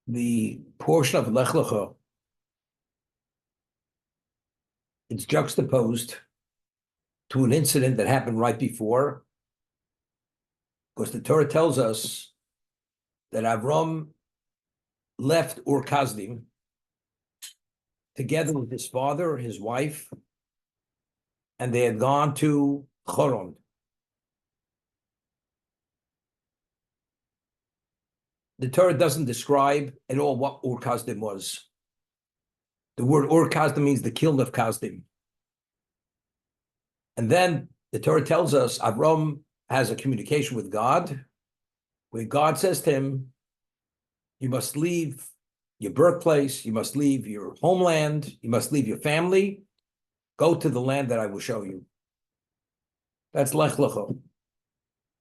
the portion of Lech Lecha, it's juxtaposed to an incident that happened right before, because the Torah tells us that Avram left Ur Kasdim together with his father, his wife, and they had gone to Choron. The Torah doesn't describe at all what Ur Kasdim was. The word Ur Kasdim means the kiln of Kasdim. And then the Torah tells us Avram has a communication with God, where God says to him, you must leave your birthplace, you must leave your homeland, you must leave your family, go to the land that I will show you. That's Lech Lecha.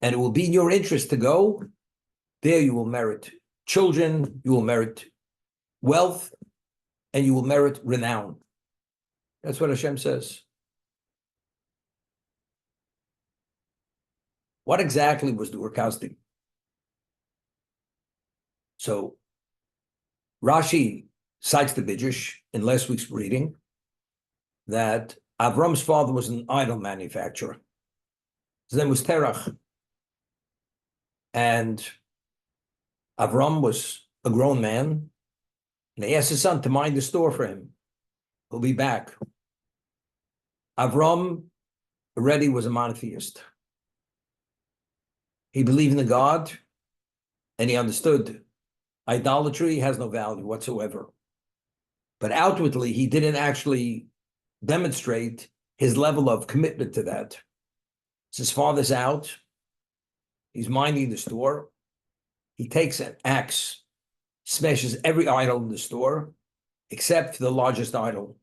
And it will be in your interest to go. There you will merit children, you will merit wealth, and you will merit renown. That's what Hashem says. What exactly was the Ur Kasdim? So Rashi cites the Midrash in last week's reading that Avram's father was an idol manufacturer. His name was Terach. And Avram was a grown man, and they asked his son to mind the store for him. He'll be back. Avram already was a monotheist. He believed in the God, and he understood idolatry has no value whatsoever. But outwardly, he didn't actually demonstrate his level of commitment to that. So his father's out. He's minding the store. He takes an axe, smashes every idol in the store, except for the largest idol.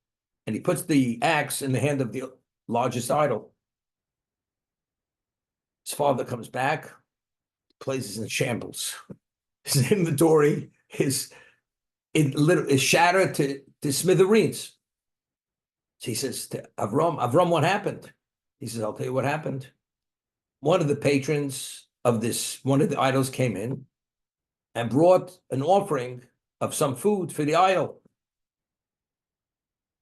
And he puts the axe in the hand of the largest idol. His father comes back, the place is in shambles. His inventory is shattered to smithereens. So he says to Avram, what happened? He says, I'll tell you what happened. One of the patrons of one of the idols came in and brought an offering of some food for the idol.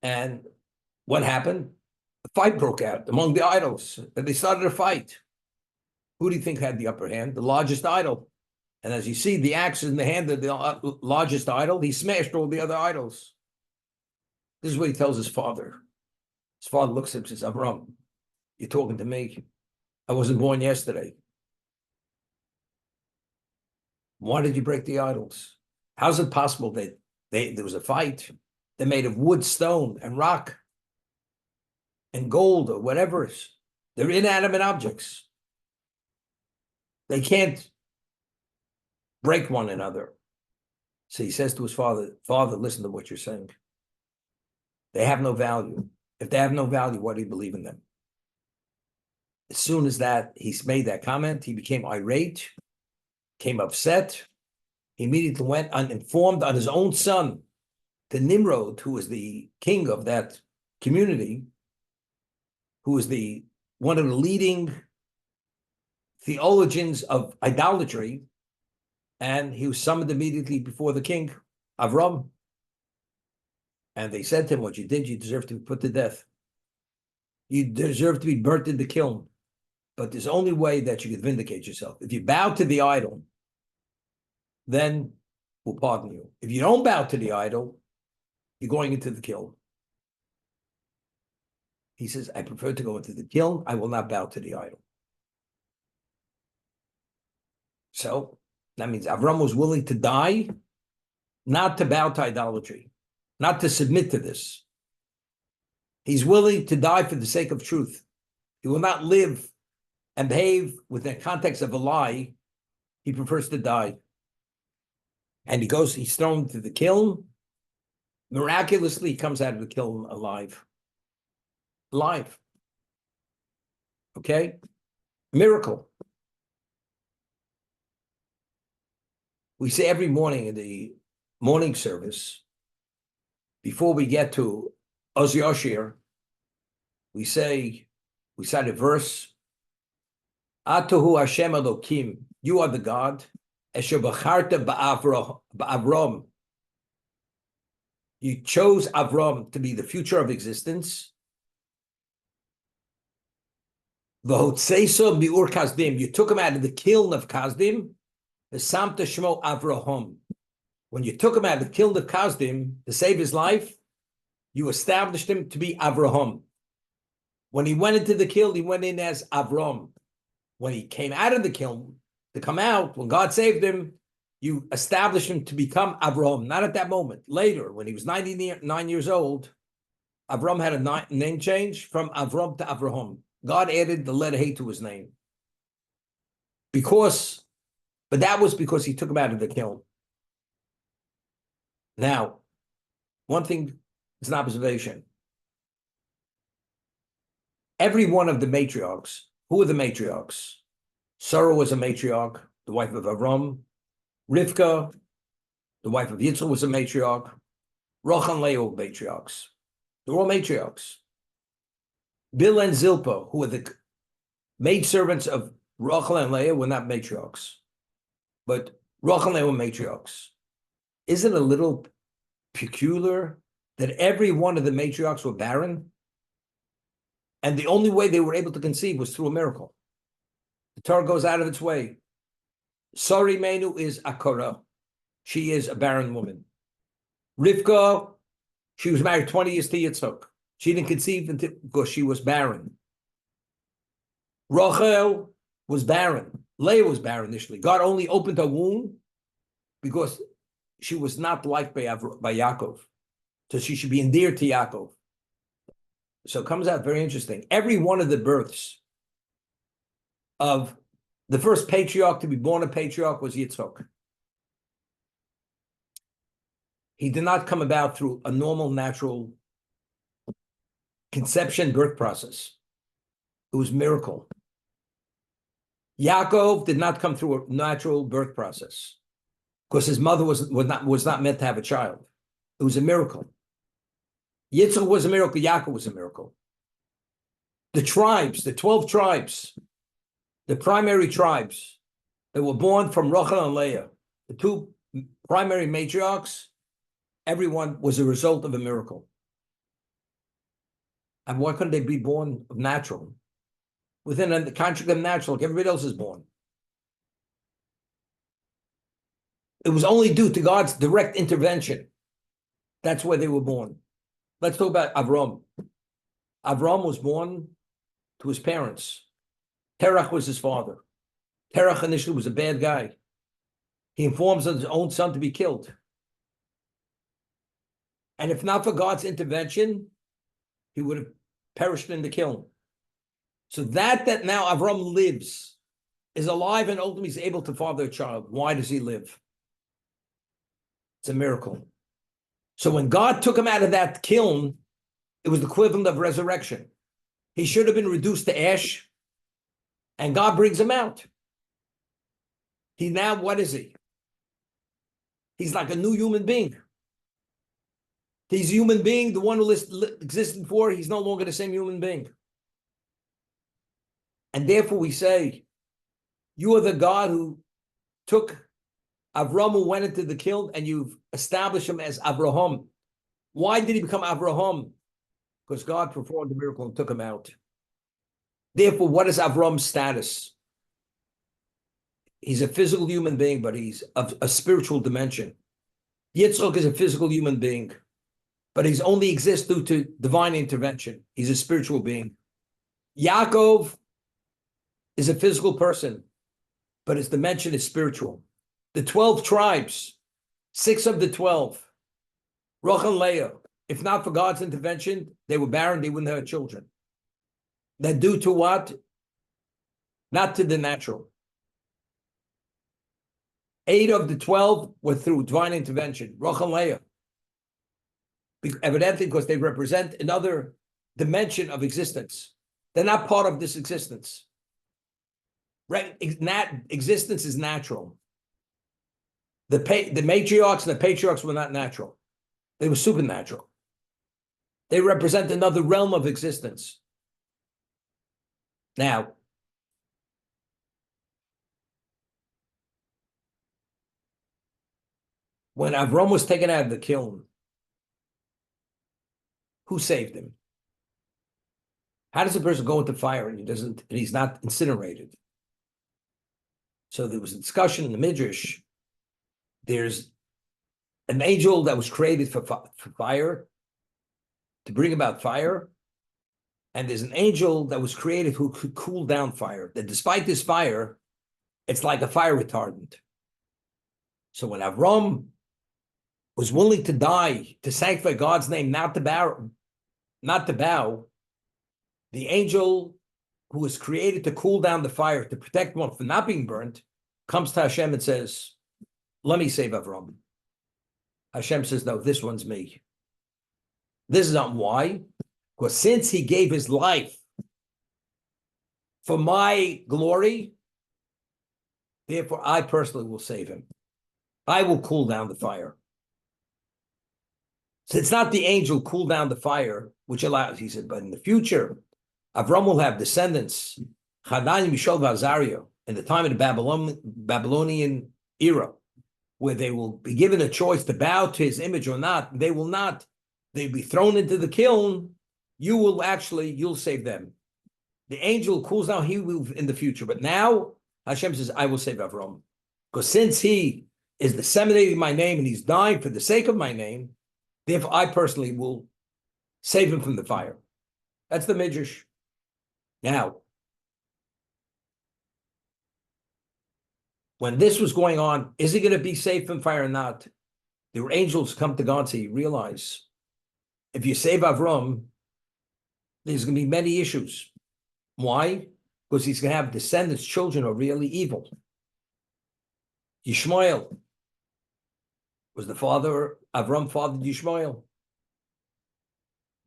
And what happened? A fight broke out among the idols, and they started a fight. Who do you think had the upper hand? The largest idol. And as you see, the axe in the hand of the largest idol, he smashed all the other idols. This is what he tells his father. His father looks at him and says, Avram, you're talking to me. I wasn't born yesterday. Why did you break the idols? How's it possible that there was a fight? They're made of wood, stone, and rock, and gold, or whatever. They're inanimate objects. They can't break one another. So he says to his father, Father, listen to what you're saying. They have no value. If they have no value, why do you believe in them? As soon as he's made that comment, he became irate, became upset. He immediately went and informed on his own son, to Nimrod, who was the king of that community, who was one of the leading theologians of idolatry, and he was summoned immediately before the king, Avram. And they said to him, what you did, you deserve to be put to death. You deserve to be burnt in the kiln. But there's only way that you can vindicate yourself. If you bow to the idol, then we'll pardon you. If you don't bow to the idol, you're going into the kiln. He says, I prefer to go into the kiln. I will not bow to the idol. So that means Avram was willing to die, not to bow to idolatry, not to submit to this. He's willing to die for the sake of truth. He will not live and behave within the context of a lie. He prefers to die. And he's thrown into the kiln. Miraculously, he comes out of the kiln alive. Alive. Okay? Miracle. We say every morning in the morning service, before we get to Oz Yoshir, we cite a verse, Atuhu Hashem Elokim, you are the God, Esher Bacharta Ba'Avram, You chose Avram to be the future of existence. V'hotzeiso mi'ur Kasdim. You took him out of the kiln of Kasdim. V'samta shmo Avraham. When you took him out of the kiln of Kasdim to save his life, you established him to be Avraham. When he went into the kiln, he went in as Avram. When he came out of the kiln to come out, when God saved him, you established him to become Avraham. Not at that moment. Later, when he was 99 years old, Avram had a name change from Avram to Avraham. God added the letter Hey to his name. But that was because he took him out of the kiln. Now, one thing is an observation. Every one of the matriarchs, who are the matriarchs? Sarah was a matriarch, the wife of Avram. Rivka, the wife of Yitzchak, was a matriarch. Rachel and Leah were matriarchs. They're all matriarchs. Bill and Zilpah, who were the maidservants of Rachel and Leah, were not matriarchs. But Rachel and Leah were matriarchs. Isn't it a little peculiar that every one of the matriarchs were barren? And the only way they were able to conceive was through a miracle. The Torah goes out of its way. Sari Menu is Akara. She is a barren woman. Rivka, she was married 20 years to Yitzchak. She didn't conceive because she was barren. Rachel was barren. Leah was barren initially. God only opened her womb because she was not liked by Yaakov. So she should be endeared to Yaakov. So it comes out very interesting. Every one of the births of the first patriarch to be born a patriarch was Yitzchak. He did not come about through a normal, natural conception birth process. It was a miracle. Yaakov did not come through a natural birth process because his mother was not meant to have a child. It was a miracle. Yitzchak was a miracle. Yaakov was a miracle. The tribes, the 12 tribes, the primary tribes that were born from Rachel and Leah, the two primary matriarchs, everyone was a result of a miracle. And why couldn't they be born natural? Within the contract of natural, like everybody else is born. It was only due to God's direct intervention. That's where they were born. Let's talk about Avram. Avram was born to his parents. Terach was his father. Terach initially was a bad guy. He informs his own son to be killed. And if not for God's intervention, he would have perished in the kiln. So that now Avram lives, is alive, and ultimately is able to father a child. Why does he live? It's a miracle. So when God took him out of that kiln, it was the equivalent of resurrection. He should have been reduced to ash, and God brings him out. What is he? He's like a new human being. He's a human being, the one who existed before, he's no longer the same human being. And therefore we say, you are the God who took Avram, who went into the kiln, and you've established him as Avraham. Why did he become Avraham? Because God performed the miracle and took him out. Therefore, what is Avram's status? He's a physical human being, but he's of a spiritual dimension. Yitzchak is a physical human being, but he's only exists due to divine intervention. He's a spiritual being. Yaakov is a physical person, but his dimension is spiritual. The 12 tribes, 6 of the 12, Rachel and Leah, if not for God's intervention, they were barren, they wouldn't have children. That due to what? Not to the natural. 8 of the 12 were through divine intervention, Rachel and Leah. Evidently, because they represent another dimension of existence. They're not part of this existence. Right? Existence is natural. The matriarchs and the patriarchs were not natural. They were supernatural. They represent another realm of existence. Now, when Avram was taken out of the kiln, Who saved him? How does a person go into fire and he's not incinerated? So there was a discussion in the Midrash. There's an angel that was created for fire, to bring about fire. And there's an angel that was created who could cool down fire. That despite this fire, it's like a fire retardant. So when Avram was willing to die to sanctify God's name, not to bow, the angel who was created to cool down the fire, to protect one from not being burnt, comes to Hashem and says, let me save Avram. Hashem says, no, this one's me. This is not why. Because since he gave his life for my glory, therefore I personally will save him. I will cool down the fire. So it's not the angel cool down the fire, which allows, he said, but in the future, Avram will have descendants, Chadani, Mishal, Vazariah, in the time of the Babylonian era, where they will be given a choice to bow to his image or not. They will not. They'll be thrown into the kiln. You'll save them. The angel cools down, he will in the future. But now, Hashem says, I will save Avram. Because since he is disseminating my name and he's dying for the sake of my name, therefore I personally will save him from the fire. That's the Midrash. Now, when this was going on, is he going to be safe from fire or not? There were angels come to God and say, realize, if you save Avram, there's going to be many issues. Why? Because he's going to have descendants, children who are really evil. Yishmael was the father, Avram fathered Yishmael.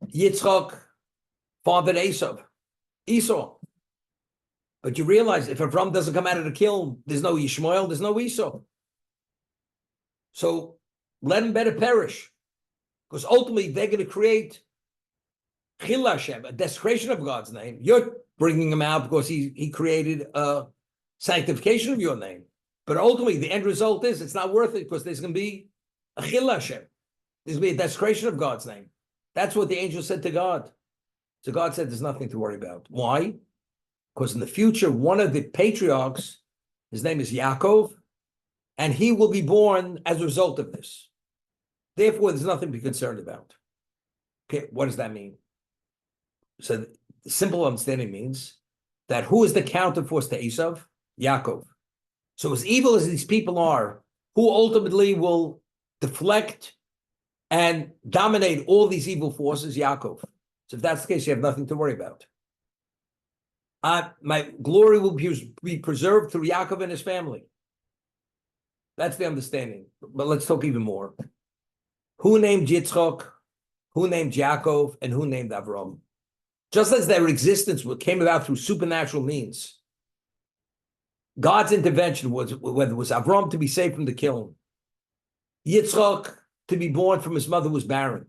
Yitzchak fathered Esau. But you realize if Avram doesn't come out of the kiln, there's no Yishmael, there's no Esau. So let him better perish. Because ultimately they're going to create Chil Hashem, a desecration of God's name. You're bringing him out because he created a sanctification of your name. But ultimately, the end result is it's not worth it because there's going to be a Chil Hashem. There's going to be a desecration of God's name. That's what the angel said to God. So God said there's nothing to worry about. Why? Because in the future, one of the patriarchs, his name is Yaakov, and he will be born as a result of this. Therefore, there's nothing to be concerned about. Okay, what does that mean? So the simple understanding means that who is the counterforce to Esau? Yaakov. So as evil as these people are, who ultimately will deflect and dominate all these evil forces? Yaakov. So if that's the case, you have nothing to worry about. My glory will be preserved through Yaakov and his family. That's the understanding. But let's talk even more. Who named Yitzchak? Who named Yaakov? And who named Avram? Just as their existence came about through supernatural means, God's intervention was whether it was Avram to be saved from the kiln, Yitzchak to be born from his mother was barren,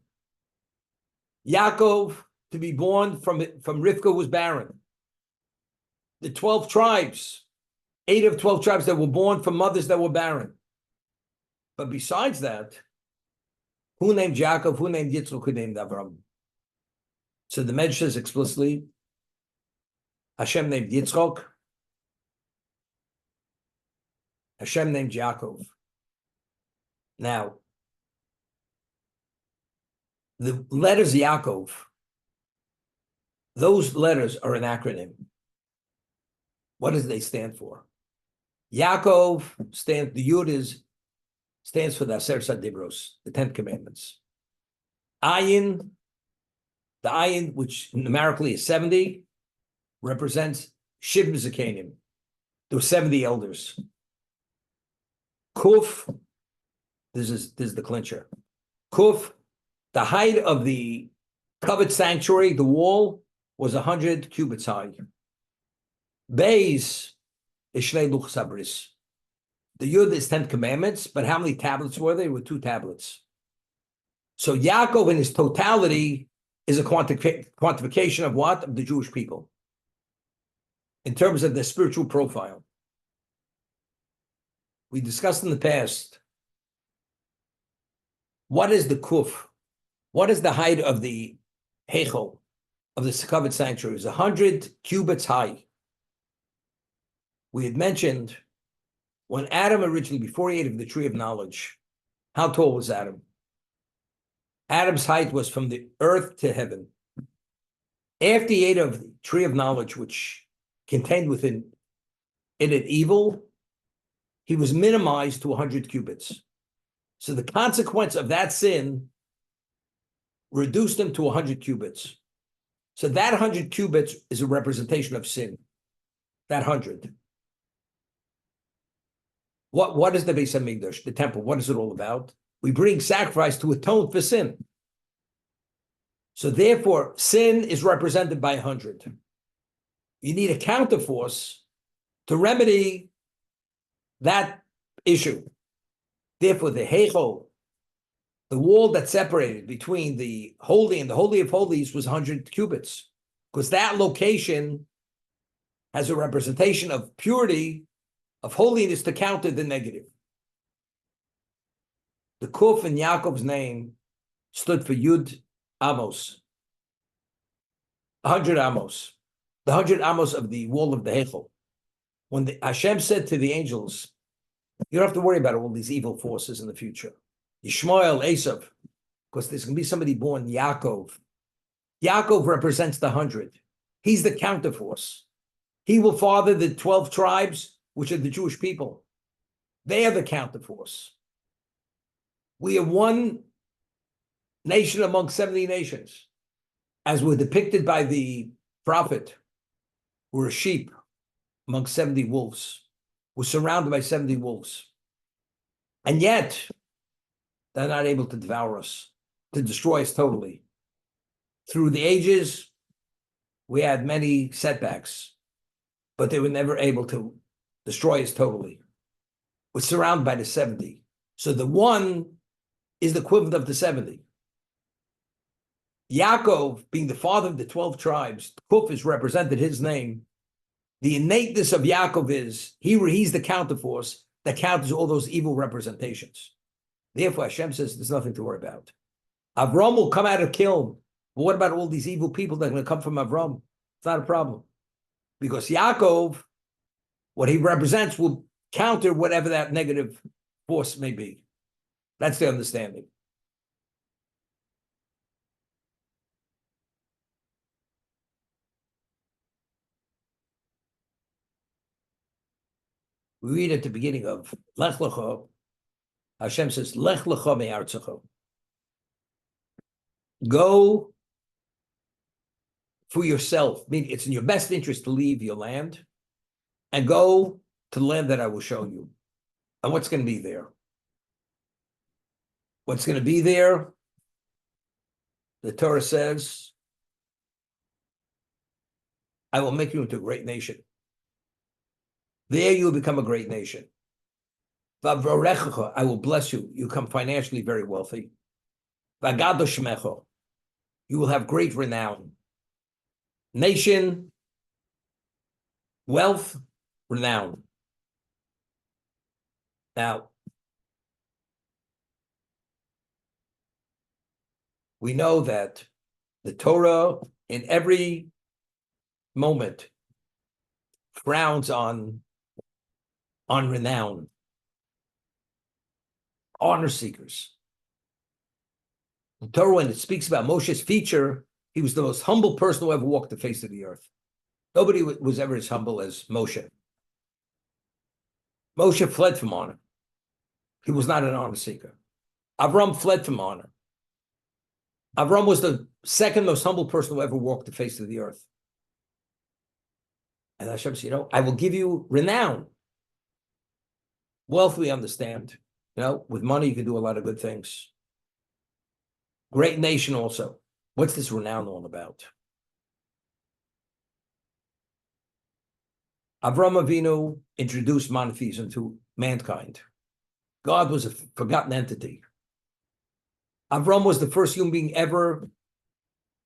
Yaakov to be born from Rivka was barren. The 12 tribes, 8 of 12 tribes that were born from mothers that were barren. But besides that, who named Yaakov? Who named Yitzchak? Who named Avram? So the Medrash says explicitly, Hashem named Yitzchak, Hashem named Yaakov. Now, the letters Yaakov, those letters are an acronym. What does they stand for? Yaakov the Yud stands for the Aser Dibros, the 10 Commandments. Ayin, the Ayin, which numerically is 70, represents Shiv Zakanim. There were 70 elders. Kuf, this is the clincher. Kuf, the height of the covered sanctuary, the wall, was 100 cubits high. Beis is Shnei Luch Sabris. The Yud is 10 commandments, but how many tablets were there? There were 2 tablets. So Yaakov in his totality is a quantification of what? Of the Jewish people. In terms of their spiritual profile. We discussed in the past, what is the kuf? What is the height of the Heichel of the covered sanctuary is 100 cubits high. We had mentioned when Adam originally, before he ate of the tree of knowledge, how tall was Adam? Adam's height was from the earth to heaven. After he ate of the tree of knowledge, which contained within it evil, he was minimized to 100 cubits. So the consequence of that sin reduced him to 100 cubits. So that 100 cubits is a representation of sin. That 100. What is the Beis Hamikdash, the temple? What is it all about? We bring sacrifice to atone for sin. So therefore, sin is represented by 100. You need a counterforce to remedy that issue. Therefore, the Heichel, the wall that separated between the Holy and the Holy of Holies, was 100 cubits, because that location has a representation of purity, of holiness to counter the negative. The Kuf in Yaakov's name stood for Yud Amos, 100 Amos, the 100 Amos of the wall of the Heichel. When Hashem said to the angels, you don't have to worry about all these evil forces in the future. Yishmael, Esav, because there's going to be somebody born Yaakov. Yaakov represents the 100. He's the counterforce. He will father the 12 tribes, which are the Jewish people. They are the counterforce. We are one nation among 70 nations, as were depicted by the prophet. We're a sheep among 70 wolves. We're surrounded by 70 wolves. And yet, they're not able to devour us, to destroy us totally. Through the ages, we had many setbacks, but they were never able to destroy us totally. We're surrounded by the 70. So the one is the equivalent of the 70. Yaakov, being the father of the 12 tribes, Kuf is represented his name. The innateness of Yaakov is, he's the counterforce that counters all those evil representations. Therefore, Hashem says there's nothing to worry about. Avram will come out of kiln. But what about all these evil people that are going to come from Avram? It's not a problem. Because Yaakov, what he represents, will counter whatever that negative force may be. That's the understanding. We read at the beginning of Lech Lecha, Hashem says, Lech Lecha me'artzecha. Go for yourself. I mean, it's in your best interest to leave your land and go to the land that I will show you. And what's going to be there? What's going to be there? The Torah says, I will make you into a great nation. There you will become a great nation. I will bless you. You become financially very wealthy. You will have great renown. Nation, wealth, renown. Now, we know that the Torah in every moment frowns on renown, honor seekers. The Torah, when it speaks about Moshe's feature, he was the most humble person who ever walked the face of the earth. Nobody was ever as humble as Moshe. Moshe fled from honor. He was not an honor seeker. Avram fled from honor. Avram was the second most humble person who ever walked the face of the earth. And Hashem said, I will give you renown. Wealth, we understand. With money, you can do a lot of good things. Great nation also. What's this renown all about? Avram Avinu introduced monotheism to mankind. God was a forgotten entity. Avram was the first human being ever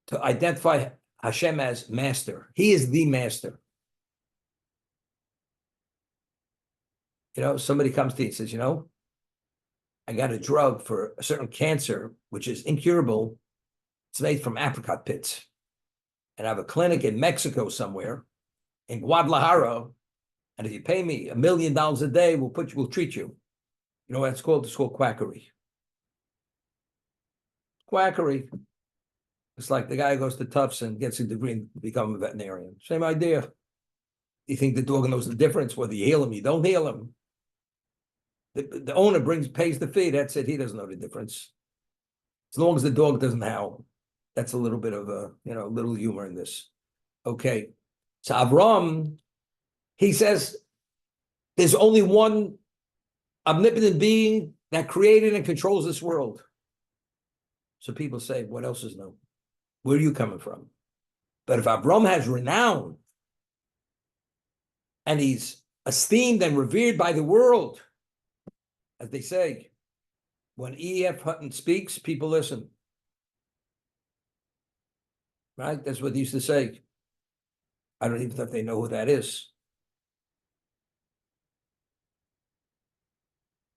to identify Hashem as master. He is the master. Somebody comes to you and says, I got a drug for a certain cancer, which is incurable, It's made from apricot pits. And I have a clinic in Mexico somewhere, in Guadalajara, and if you pay me $1 million a day, we'll treat you. You know what it's called? It's called quackery. Quackery. It's like the guy goes to Tufts and gets a degree and become a veterinarian. Same idea. You think the dog knows the difference, whether you heal him, you don't heal him. The owner pays the fee. That's it. He doesn't know the difference. As long as the dog doesn't howl. That's a little bit of a little humor in this. Okay. So Avram, he says, there's only one omnipotent being that created and controls this world. So people say, what else is known? Where are you coming from? But if Avram has renown, and he's esteemed and revered by the world, as they say, when E.F. Hutton speaks, people listen. Right? That's what they used to say. I don't even know if they know who that is.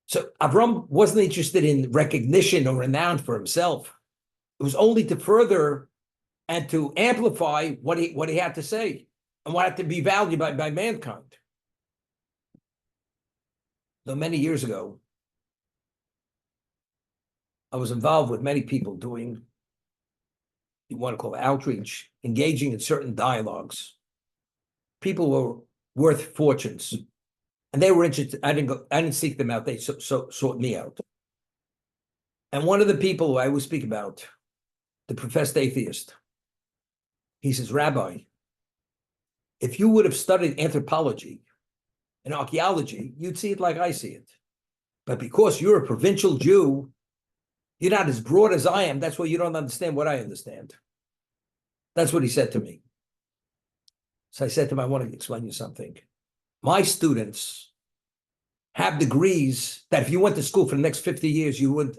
So Avram wasn't interested in recognition or renown for himself. It was only to further and to amplify what he had to say and what had to be valued by mankind. Though many years ago, I was involved with many people doing, you want to call it outreach, engaging in certain dialogues. People were worth fortunes, and they were interested. I didn't seek them out. They sought me out. And one of the people who I always speak about, the professed atheist, he says, Rabbi, if you would have studied anthropology and archaeology, you'd see it like I see it. But because you're a provincial Jew, you're not as broad as I am. That's why you don't understand what I understand. That's what he said to me. So I said to him, I want to explain you something. My students have degrees that if you went to school for the next 50 years, you would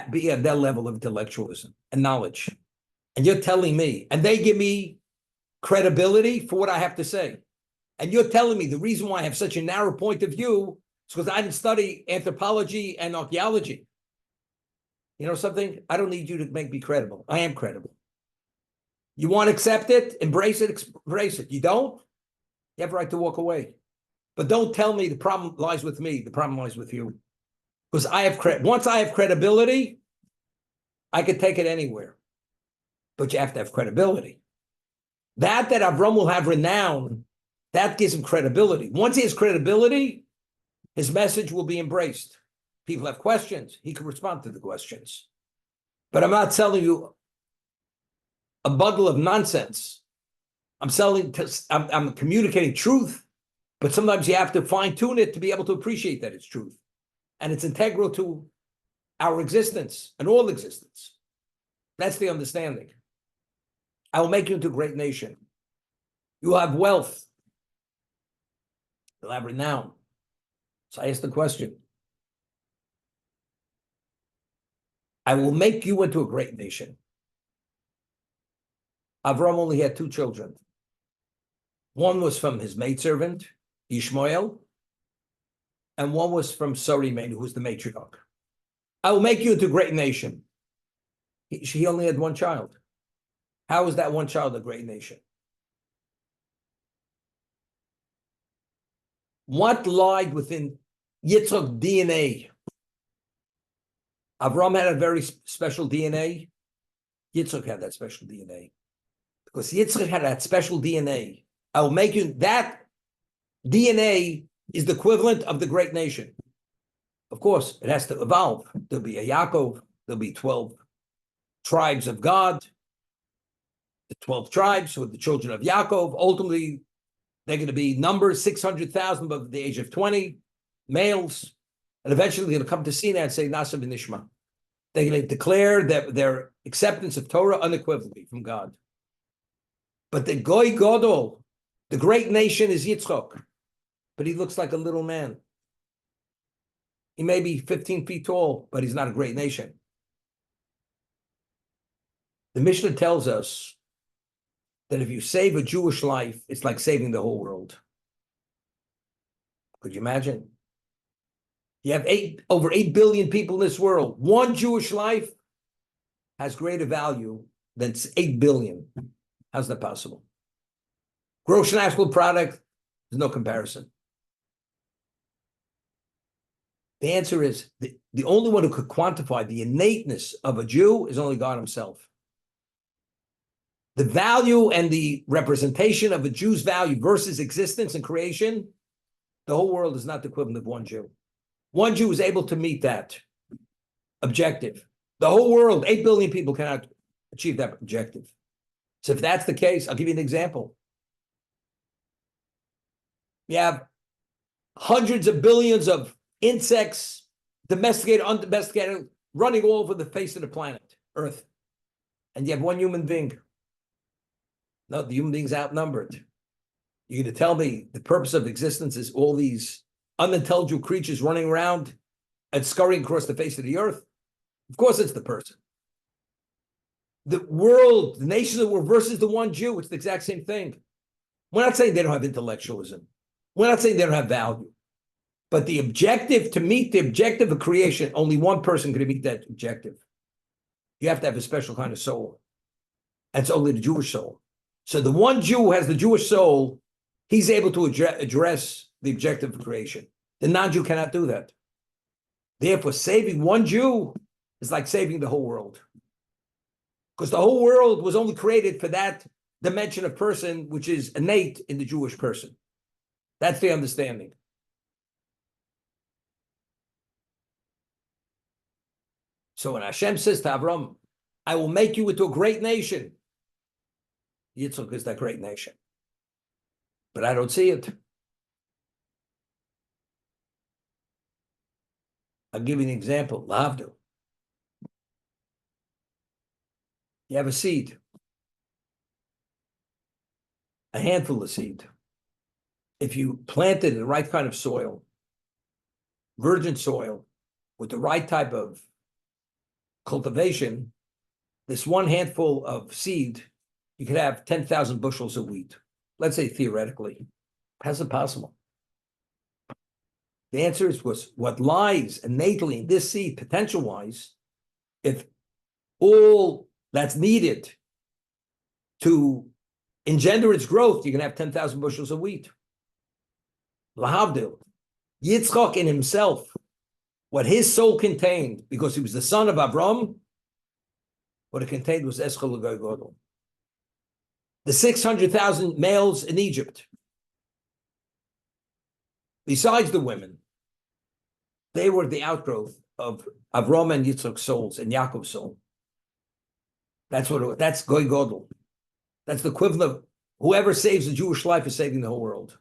be at their level of intellectualism and knowledge. And you're telling me, and they give me credibility for what I have to say. And you're telling me the reason why I have such a narrow point of view is because I didn't study anthropology and archaeology. You know something? I don't need you to make me credible. I am credible. You want to accept it, embrace it, embrace it. You don't? You have a right to walk away. But don't tell me the problem lies with me. The problem lies with you. Because once I have credibility, I could take it anywhere. But you have to have credibility. That Avram will have renown, that gives him credibility. Once he has credibility, his message will be embraced. People have questions. He can respond to the questions. But I'm not telling you a bundle of nonsense. I'm communicating truth, but sometimes you have to fine tune it to be able to appreciate that it's truth. And it's integral to our existence and all existence. That's the understanding. I will make you into a great nation. You will have wealth. You'll have renown. So I asked the question. I will make you into a great nation. Avram only had 2 children. One was from his maidservant, Ishmael, and one was from Sarimeh, who was the matriarch. I will make you into a great nation. He only had 1 child. How is that 1 child a great nation? What lied within Yitzchak's DNA? Avram had a very special DNA. Yitzchak had that special DNA. Because Yitzchak had that special DNA. I will make you, that DNA is the equivalent of the great nation. Of course, it has to evolve. There'll be a Yaakov, there'll be 12 tribes of God, the 12 tribes with the children of Yaakov. Ultimately, they're going to be numbers 600,000 above the age of 20, males, and eventually they're going to come to Sinai and say, Nasa v'nishma. They're going to declare their acceptance of Torah unequivocally from God. But the Goy Godol, the great nation, is Yitzchak, but he looks like a little man. He may be 15 feet tall, but he's not a great nation. The Mishnah tells us that if you save a Jewish life, it's like saving the whole world. Could you imagine? You have over 8 billion people in this world. One Jewish life has greater value That's 8 billion. How's that possible? Gross national product, there's no comparison. The answer is the only one who could quantify the innateness of a Jew is only God himself. The value and the representation of a Jew's value versus existence and creation, the whole world is not the equivalent of one Jew. One Jew is able to meet that objective. The whole world, 8 billion people cannot achieve that objective. So if that's the case, I'll give you an example. You have hundreds of billions of insects, domesticated, undomesticated, running all over the face of the planet, Earth. And you have one human being. No, the human being's outnumbered. You're going to tell me the purpose of existence is all these unintelligible creatures running around and scurrying across the face of the earth? Of course it's the person. The world, the nations of the world versus the one Jew, it's the exact same thing. We're not saying they don't have intellectualism. We're not saying they don't have value. But the objective, to meet the objective of creation, only one person can meet that objective. You have to have a special kind of soul. And it's only the Jewish soul. So the one Jew who has the Jewish soul, he's able to address the objective of creation. The non-Jew cannot do that. Therefore, saving one Jew is like saving the whole world. Because the whole world was only created for that dimension of person, which is innate in the Jewish person. That's the understanding. So when Hashem says to Avram, I will make you into a great nation, Yitzchak is that great nation. But I don't see it. I'll give you an example. Lavdu. You have a seed, a handful of seed. If you plant it in the right kind of soil, virgin soil, with the right type of cultivation, this one handful of seed, you could have 10,000 bushels of wheat. Let's say theoretically. How's it possible? The answer is what lies innately in this seed, potential-wise, if all that's needed to engender its growth, you can have 10,000 bushels of wheat. Lahavdil, Yitzchak in himself, what his soul contained, because he was the son of Avram, what it contained was Eschol Godel. The 600,000 males in Egypt, besides the women, they were the outgrowth of Avram and Yitzchak's souls and Yaakov's soul. That's Goy Godel. That's the equivalent of whoever saves the Jewish life is saving the whole world.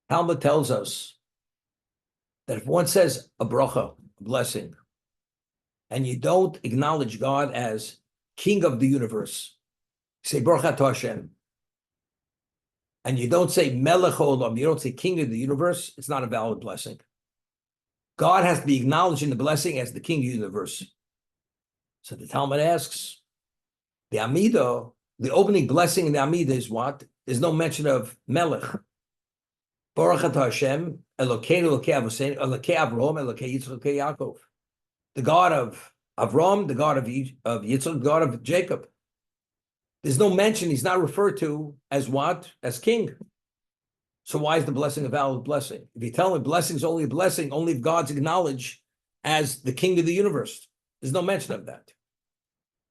Talmud tells us that if one says a bracha, a blessing, and you don't acknowledge God as King of the universe, say bracha to Hashem, and you don't say Melech Olam, you don't say King of the universe, it's not a valid blessing. God has to be acknowledged in the blessing as the King of the universe. So the Talmud asks, the Amidah, the opening blessing in the Amidah is what? There's no mention of Melech. Baruch atah Hashem, Elokeinu Elokei Avosenu, Elokei Avraham, Elokei Yitzchak, Elokei Yaakov. The God of Avram, the God of Yitzchak, the God of Jacob. There's no mention, he's not referred to as what? As king. So why is the blessing a valid blessing? If you tell me blessing is only a blessing, only if God's acknowledged as the king of the universe. There's no mention of that.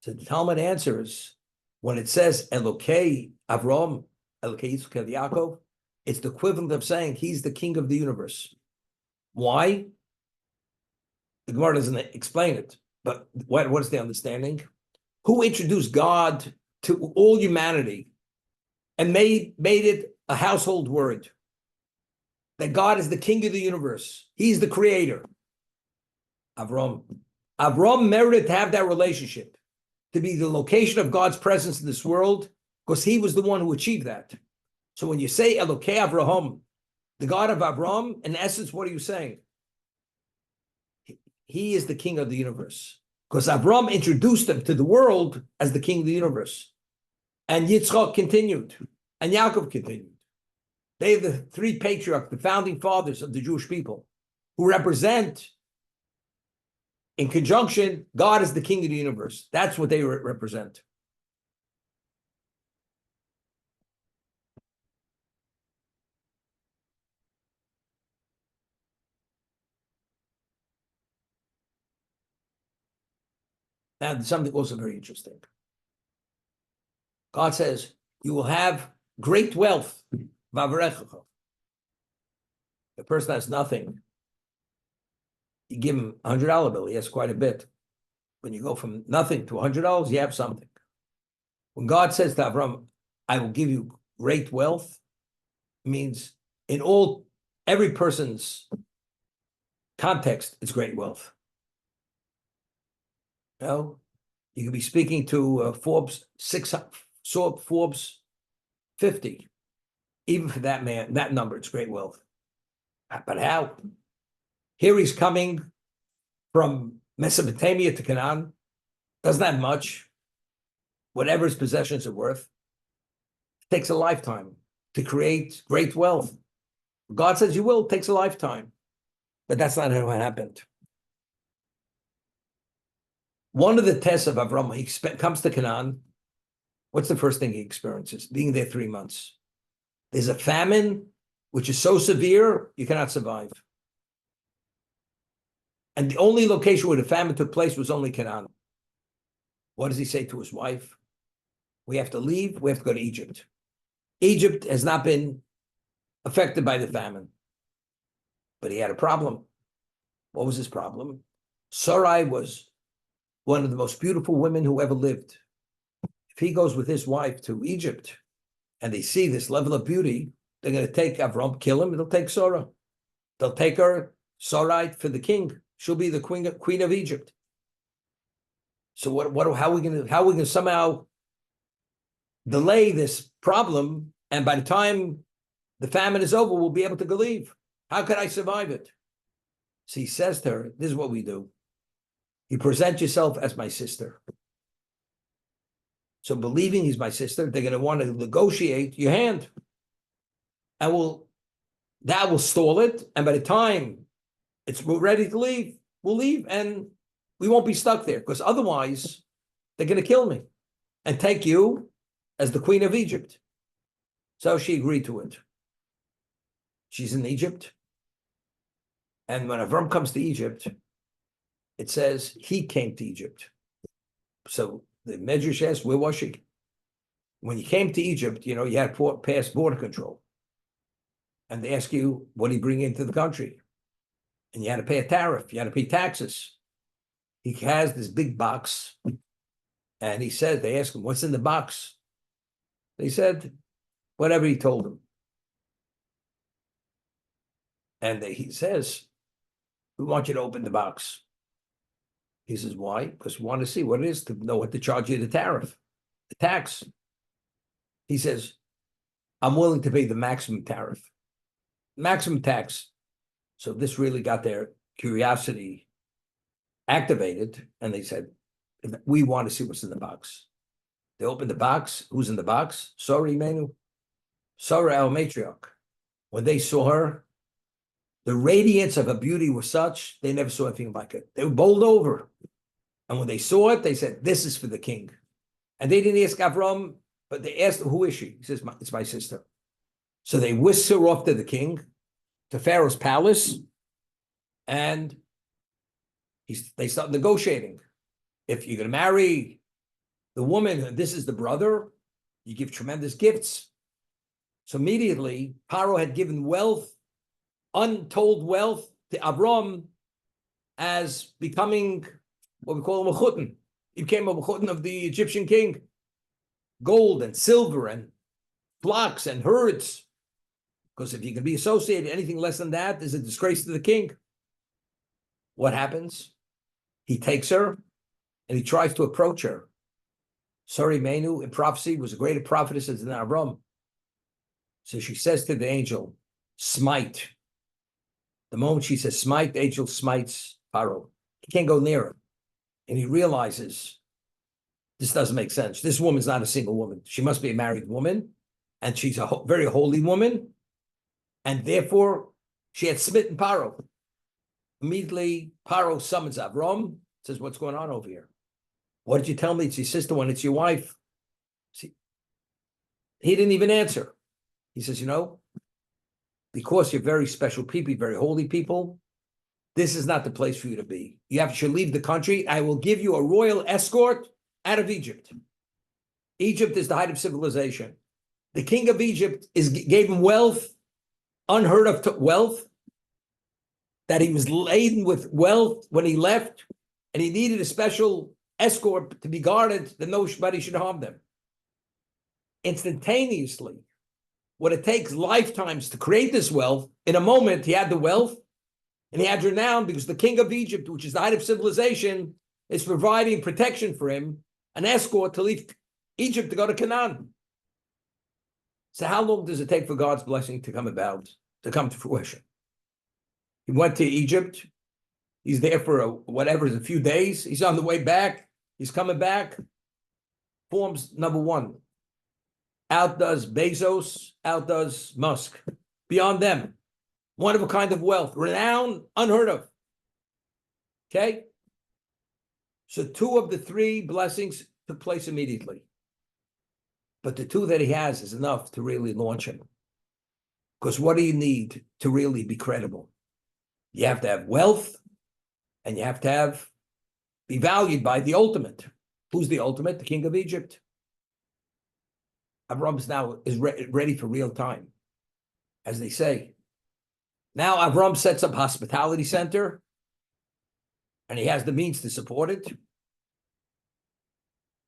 So the Talmud answers, when it says Elokei Avram, Elokei Yitzchak, Yaakov, it's the equivalent of saying he's the king of the universe. Why? The Gemara doesn't explain it, but what is the understanding? Who introduced God to all humanity and made it a household word? That God is the king of the universe. He's the creator. Avram. Avram merited to have that relationship, to be the location of God's presence in this world, because he was the one who achieved that. So when you say Elokei Avraham, the God of Avram, in essence, what are you saying? He is the king of the universe. Because Avram introduced him to the world as the king of the universe. And Yitzchak continued. And Yaakov continued. They're the three patriarchs, the founding fathers of the Jewish people, who represent, in conjunction, God is the king of the universe. That's what they represent. Now, something also very interesting. God says, you will have great wealth. The person has nothing. You give him a $100 bill, he has quite a bit. When you go from nothing to $100, you have something. When God says to Avram, I will give you great wealth, it means in every person's context, it's great wealth. You know, you could be speaking to Forbes 50. Even for that man, that number, it's great wealth. But how? Here he's coming from Mesopotamia to Canaan, doesn't have much. Whatever his possessions are worth, it takes a lifetime to create great wealth. God says you will, it takes a lifetime. But that's not how it happened. One of the tests of Avram, he comes to Canaan. What's the first thing he experiences? Being there 3 months. There's a famine, which is so severe, you cannot survive. And the only location where the famine took place was only Canaan. What does he say to his wife? We have to leave, we have to go to Egypt. Egypt has not been affected by the famine. But he had a problem. What was his problem? Sarai was one of the most beautiful women who ever lived. If he goes with his wife to Egypt and they see this level of beauty, they're going to take Avram, kill him, and they'll take Sarah. They'll take her, Sarai, for the king. She'll be the queen of Egypt. So how are we going to somehow delay this problem? And by the time the famine is over, we'll be able to leave. How could I survive it? So he says to her, this is what we do. You present yourself as my sister. So believing he's my sister, they're going to want to negotiate your hand. And that will stall it. And by the time we're ready to leave, we'll leave and we won't be stuck there, because otherwise they're going to kill me and take you as the queen of Egypt. So she agreed to it. She's in Egypt. And when Avram comes to Egypt, it says he came to Egypt. So the Medrash says, where was she? When you came to Egypt, you had to pass border control. And they ask you, what do you bring into the country? And you had to pay a tariff. You had to pay taxes. He has this big box. And he said, they asked him, what's in the box? They said, whatever he told them. And he says, we want you to open the box. He says, why? Because we want to see what it is, to know what to charge you the tariff, the tax. He says, I'm willing to pay the maximum tariff, maximum tax. So this really got their curiosity activated. And they said, we want to see what's in the box. They opened the box. Who's in the box? Sorry, Menu. Sarah, our matriarch. When they saw her, the radiance of her beauty was such, they never saw anything like it. They were bowled over. And when they saw it, they said, this is for the king. And they didn't ask Avram, but they asked, who is she? He says, it's my sister. So they whisked her off to the king, to Pharaoh's palace, and they start negotiating. If you're going to marry the woman, and this is the brother, you give tremendous gifts. So immediately, Paro had given wealth, untold wealth, to Avram as becoming what we call a mechutin. He became a mechutin of the Egyptian king. Gold and silver and flocks and herds. Because if you can be associated, anything less than that is a disgrace to the king. What happens? He takes her and he tries to approach her. Sorry, Menu, in prophecy, was a greater prophetess than Avram. So she says to the angel, smite. The moment she says smite, the angel smites Paro. He can't go near her. And he realizes this doesn't make sense. This woman's not a single woman. She must be a married woman. And she's a very holy woman. And therefore, she had smitten Paro. Immediately, Paro summons Avram, says, what's going on over here? What did you tell me? It's your sister when it's your wife. See, he didn't even answer. He says, because you're very special people, very holy people, this is not the place for you to be. You should leave the country. I will give you a royal escort out of Egypt. Egypt is the height of civilization. The king of Egypt gave him wealth, unheard of wealth, that he was laden with wealth when he left, and he needed a special escort to be guarded that nobody should harm them. Instantaneously, what it takes lifetimes to create this wealth, in a moment he had the wealth, and he had renown because the king of Egypt, which is the height of civilization, is providing protection for him, an escort to leave Egypt to go to Canaan. So how long does it take for God's blessing to come to fruition? He went to Egypt. He's there for a few days. He's on the way back. He's coming back. Forms number one. Outdoes Bezos, outdoes Musk. Beyond them. One of a kind of wealth. Renown, unheard of. Okay? So 2 of the 3 blessings took place immediately. But the 2 that he has is enough to really launch him. Because what do you need to really be credible? You have to have wealth, and you have to be valued by the ultimate. Who's the ultimate? The king of Egypt. Avram now is ready for real time, as they say. Now Avram sets up a hospitality center, and he has the means to support it.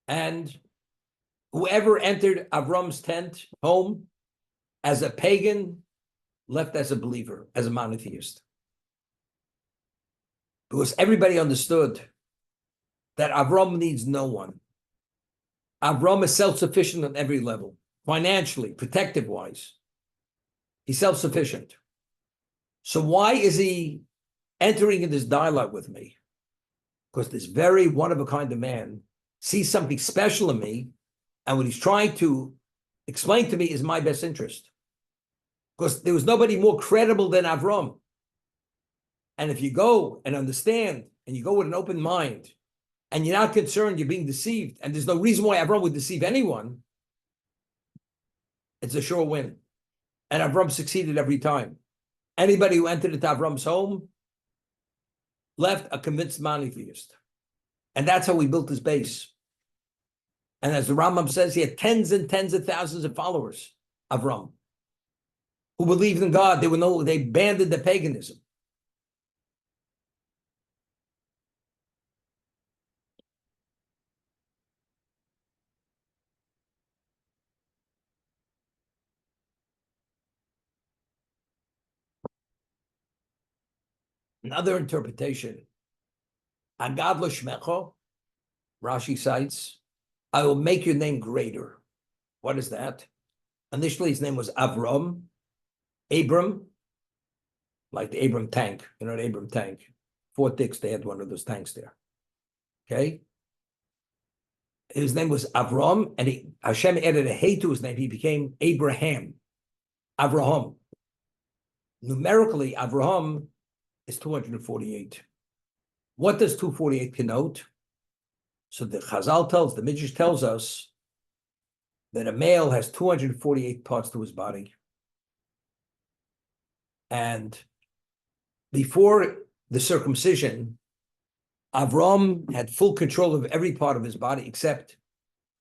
And whoever entered Avram's tent, home, as a pagan, left as a believer, as a monotheist. Because everybody understood that Avram needs no one. Avram is self-sufficient on every level, financially, protective-wise. He's self-sufficient. So why is he entering in this dialogue with me? Because this very one-of-a-kind of man sees something special in me, and what he's trying to explain to me is my best interest. Because there was nobody more credible than Avram. And if you go and understand, and you go with an open mind, and you're not concerned you're being deceived, and there's no reason why Avram would deceive anyone, it's a sure win. And Avram succeeded every time. Anybody who entered into Avram's home left a convinced monotheist. And that's how he built his base. And as the Rambam says, he had tens and tens of thousands of followers, Avram, who believed in God. They abandoned the paganism. Another interpretation, Agad L'Shmecho, Rashi cites, I will make your name greater. What is that? Initially, his name was Avram, Abram, like the Abram tank, an Abram tank. Fort Dix, they had one of those tanks there. Okay? His name was Avram, and Hashem added a hey to his name. He became Abraham, Avraham. Numerically, Avraham is 248. What does 248 connote? So the Chazal the Midrash tells us that a male has 248 parts to his body. And before the circumcision, Avram had full control of every part of his body except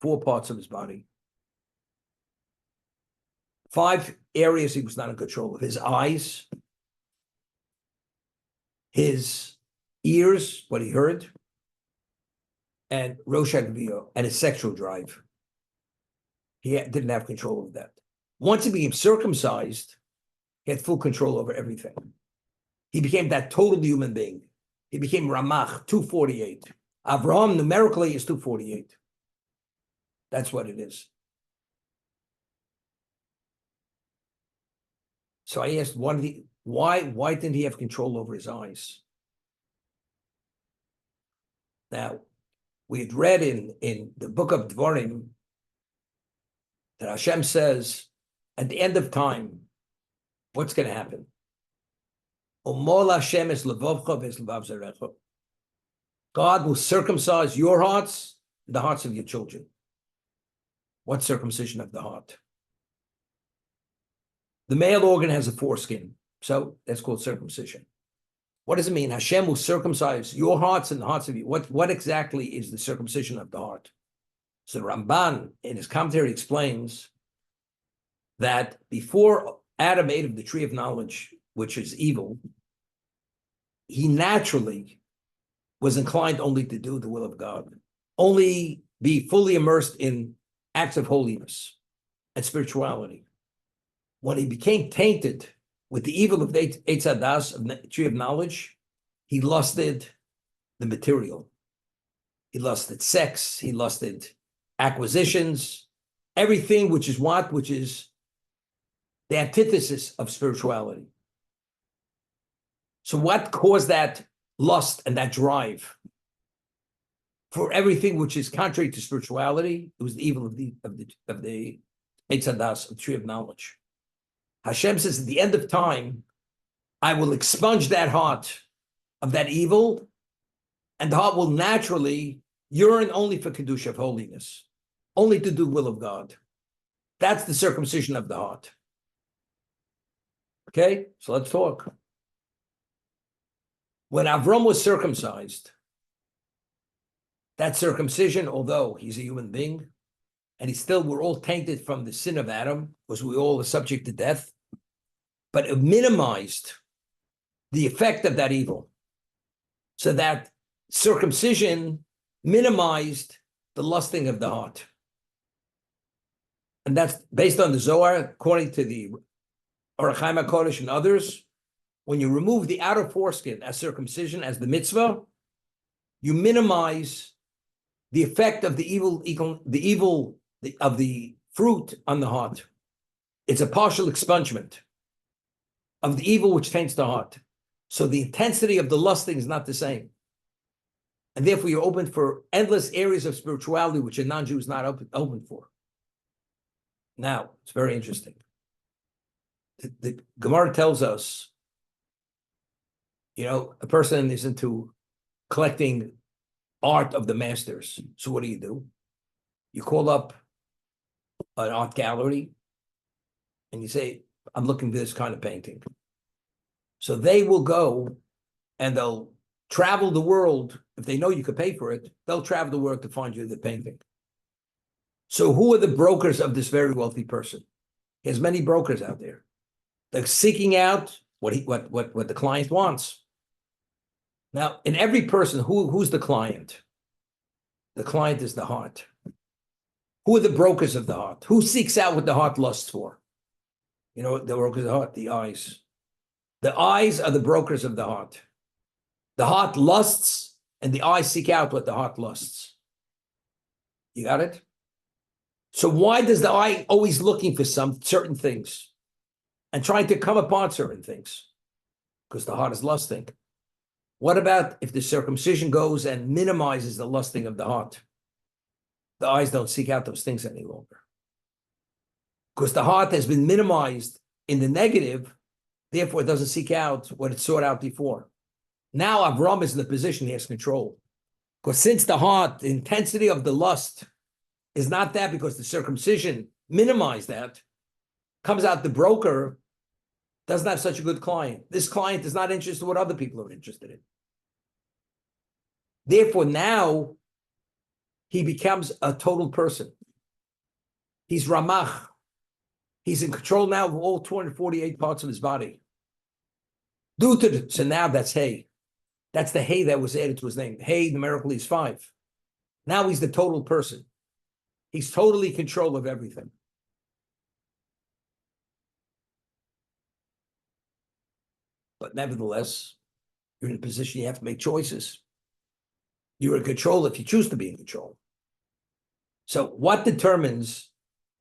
4 parts of his body. 5 areas he was not in control of: his eyes, his ears, what he heard, and Rosh Hagvio, and his sexual drive. He didn't have control over that. Once he became circumcised, he had full control over everything. He became that total human being. He became Ramach, 248. Avraham numerically is 248. That's what it is. So I asked, why didn't he have control over his eyes? Now, we had read in the book of Dvarim that Hashem says, at the end of time, what's going to happen? God will circumcise your hearts, the hearts of your children. What circumcision of the heart? The male organ has a foreskin, so that's called circumcision. What does it mean? Hashem will circumcise your hearts and the hearts of you. What exactly is the circumcision of the heart? So Ramban, in his commentary, explains that before Adam ate of the tree of knowledge, which is evil, he naturally was inclined only to do the will of God, only be fully immersed in acts of holiness and spirituality. When he became tainted with the evil of the Eitz Hadas, of the tree of knowledge, he lusted the material. He lusted sex, he lusted acquisitions, everything which is what? Which is the antithesis of spirituality. So what caused that lust and that drive for everything which is contrary to spirituality? It was the evil of the Eitz Hadas, of the tree of knowledge. Hashem says at the end of time, I will expunge that heart of that evil, and the heart will naturally yearn only for Kedusha, of holiness, only to do will of God. That's the circumcision of the heart. Okay, so let's talk. When Avram was circumcised, that circumcision, although he's a human being, and we're all tainted from the sin of Adam, because we all are subject to death, but it minimized the effect of that evil. So that circumcision minimized the lusting of the heart. And that's based on the Zohar, according to the Orach Chaim HaKodesh and others. When you remove the outer foreskin as circumcision, as the mitzvah, you minimize the effect of the evil of the fruit on the heart. It's a partial expungement of the evil which taints the heart. So the intensity of the lusting is not the same. And therefore you're open for endless areas of spirituality which a non-Jew is not open for. Now, it's very interesting. The Gemara tells us, a person is into collecting art of the masters. So what do? You call up an art gallery and you say, I'm looking for this kind of painting. So they will go and they'll travel the world. If they know you could pay for it, they'll travel the world to find you the painting. So who are the brokers of this very wealthy person? He has many brokers out there. They're seeking out what the client wants. Now, in every person, who's the client? The client is the heart. Who are the brokers of the heart? Who seeks out what the heart lusts for? The brokers of the heart, the eyes. The eyes are the brokers of the heart. The heart lusts, and the eyes seek out what the heart lusts. You got it? So why does the eye always looking for some certain things and trying to come upon certain things? Because the heart is lusting. What about if the circumcision goes and minimizes the lusting of the heart? The eyes don't seek out those things any longer. Because the heart has been minimized in the negative, therefore it doesn't seek out what it sought out before. Now Avram is in the position he has control. Because since the heart, the intensity of the lust is not that, because the circumcision minimized that, comes out the broker doesn't have such a good client. This client is not interested in what other people are interested in. Therefore, now he becomes a total person. He's Ramach. He's in control now of all 248 parts of his body. So now that's Hay. That's the Hay that was added to his name. Hay numerically is 5. Now he's the total person. He's totally in control of everything. But nevertheless, you're in a position you have to make choices. You're in control if you choose to be in control. So what determines,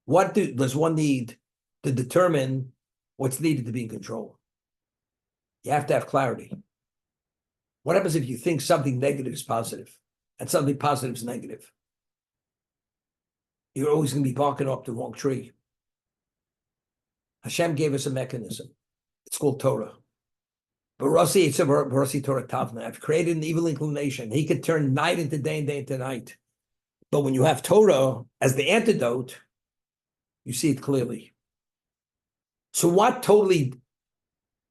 does one need to determine what's needed to be in control? You have to have clarity. What happens if you think something negative is positive and something positive is negative? You're always going to be barking up the wrong tree. Hashem gave us a mechanism. It's called Torah. Barasi, it's a Barasi Torah Tavna. I've created an evil inclination. He could turn night into day and day into night. But when you have Torah as the antidote, you see it clearly. So what totally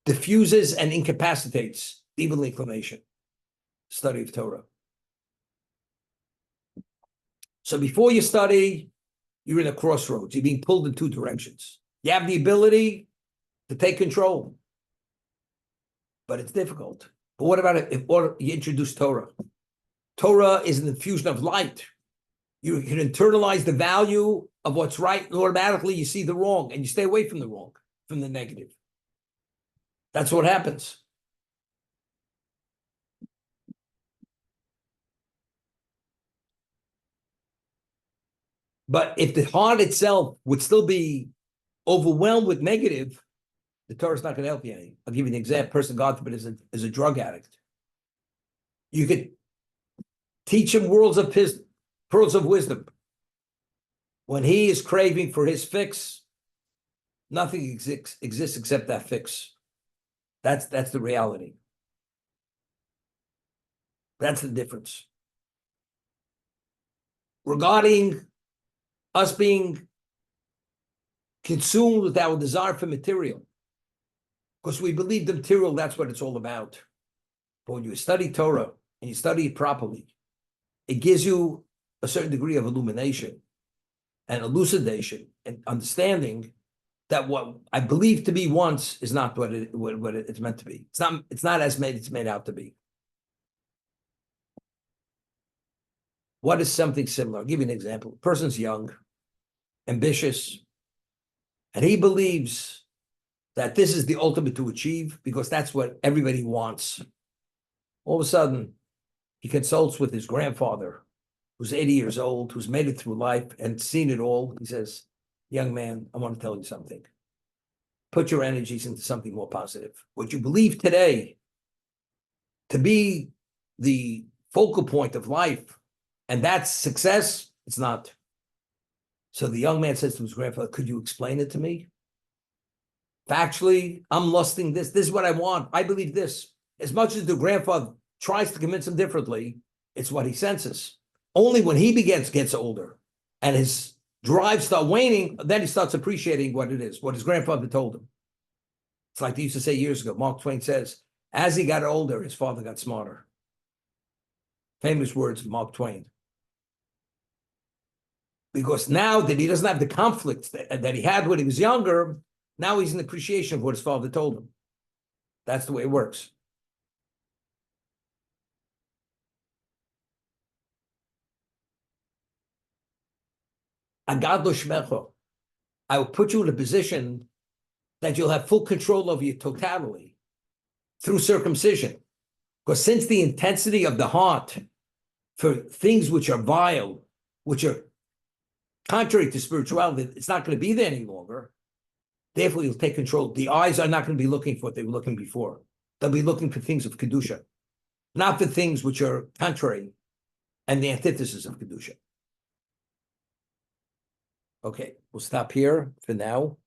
diffuses and incapacitates evil inclination? Study of Torah. So before you study, you're in a crossroads. You're being pulled in two directions. You have the ability to take control, but it's difficult. But what about if you introduce Torah? Torah is an infusion of light. You can internalize the value of what's right, and automatically you see the wrong, and you stay away from the wrong, from the negative. That's what happens. But if the heart itself would still be overwhelmed with negative, the Torah is not going to help you any. I'll give you an example. Person, God forbid, is a drug addict. You could teach him pearls of wisdom. When he is craving for his fix, nothing exists except that fix. That's the reality. That's the difference. Regarding us being consumed with our desire for material, because we believe the material, that's what it's all about. But when you study Torah and you study it properly, it gives you a certain degree of illumination and elucidation and understanding that what I believe to be once is not what it's meant to be. It's not as it's made out to be. What is something similar? I'll give you an example. A person's young, ambitious, and he believes that this is the ultimate to achieve because that's what everybody wants. All of a sudden, he consults with his grandfather, who's 80 years old, who's made it through life and seen it all. He says, young man, I want to tell you something. Put your energies into something more positive. What you believe today to be the focal point of life, and that's success, it's not. So the young man says to his grandfather, could you explain it to me? Factually, I'm lusting this. This is what I want. I believe this. As much as the grandfather tries to convince him differently, it's what he senses. Only when he gets older and his drives start waning, then he starts appreciating what it is, what his grandfather told him. It's like they used to say years ago. Mark Twain says, as he got older, his father got smarter. Famous words of Mark Twain. Because now that he doesn't have the conflicts that he had when he was younger, now he's in appreciation of what his father told him. That's the way it works. Agad lo shmecho. I will put you in a position that you'll have full control over your totality through circumcision. Because since the intensity of the heart for things which are vile, which are contrary to spirituality, it's not going to be there any longer. Therefore, you'll take control. The eyes are not going to be looking for what they were looking before. They'll be looking for things of Kedusha, not for things which are contrary and the antithesis of Kedusha. Okay, we'll stop here for now.